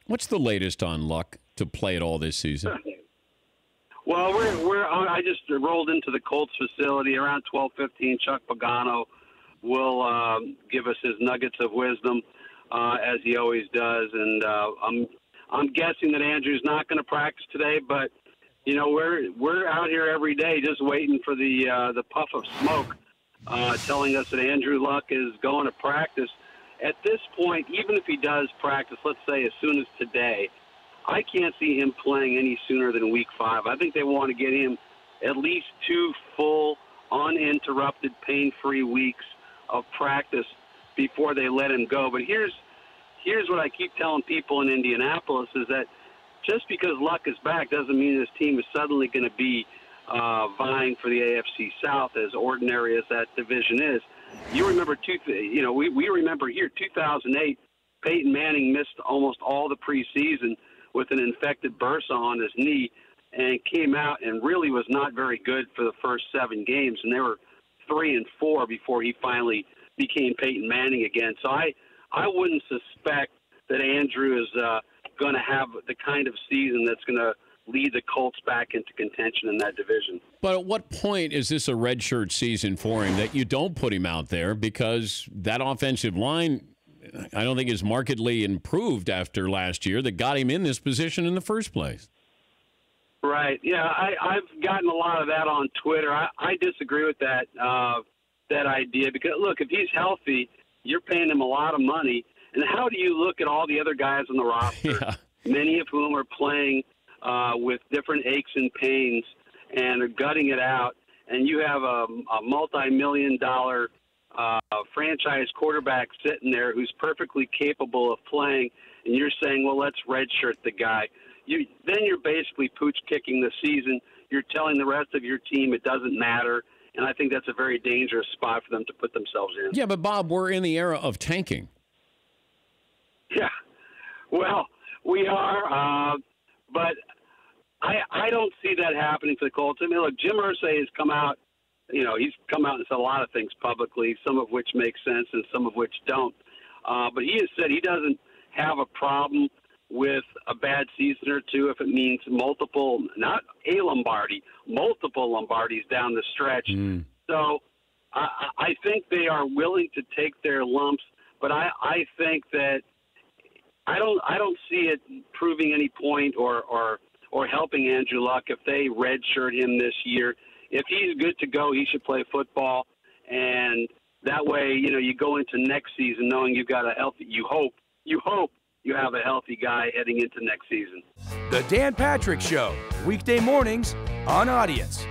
What's the latest on Luck to play it all this season? Well, I just rolled into the Colts facility around 12:15. Chuck Pagano will give us his nuggets of wisdom, as he always does. And I'm guessing that Andrew's not going to practice today, but we're out here every day just waiting for the puff of smoke, telling us that Andrew Luck is going to practice. At this point, even if he does practice, let's say as soon as today, I can't see him playing any sooner than week 5. I think they want to get him at least 2 full, uninterrupted, pain-free weeks of practice before they let him go. But here's what I keep telling people in Indianapolis is that just because Luck is back doesn't mean this team is suddenly going to be vying for the AFC South, as ordinary as that division is. You remember, we remember here 2008, Peyton Manning missed almost all the preseason with an infected bursa on his knee and came out and really was not very good for the first 7 games. And they were 3-4 before he finally became Peyton Manning again. So I wouldn't suspect that Andrew is going to have the kind of season that's going to lead the Colts back into contention in that division. But at what point is this a redshirt season for him that you don't put him out there, because that offensive line, I don't think, is markedly improved after last year that got him in this position in the first place? Right. Yeah, I've gotten a lot of that on Twitter. I disagree with that idea because, look, if he's healthy, you're paying him a lot of money. And how do you look at all the other guys on the roster, many of whom are playing with different aches and pains and are gutting it out, and you have a multi-million-dollar franchise quarterback sitting there who's perfectly capable of playing, and you're saying, well, let's redshirt the guy. Then you're basically pooch-kicking the season. You're telling the rest of your team it doesn't matter, and I think that's a very dangerous spot for them to put themselves in. Yeah, but, Bob, we're in the era of tanking. Yeah, well, we are, but I don't see that happening for the Colts. I mean, look, Jim Irsay has come out, he's come out and said a lot of things publicly, some of which make sense and some of which don't. But he has said he doesn't have a problem with a bad season or two if it means multiple, not a Lombardi, multiple Lombardis down the stretch. So I think they are willing to take their lumps, but I think that I don't see it proving any point or helping Andrew Luck if they redshirt him this year. If he's good to go, he should play football, and that way, you go into next season knowing you've got a healthy. You hope you have a healthy guy heading into next season. The Dan Patrick Show, weekday mornings on Audience.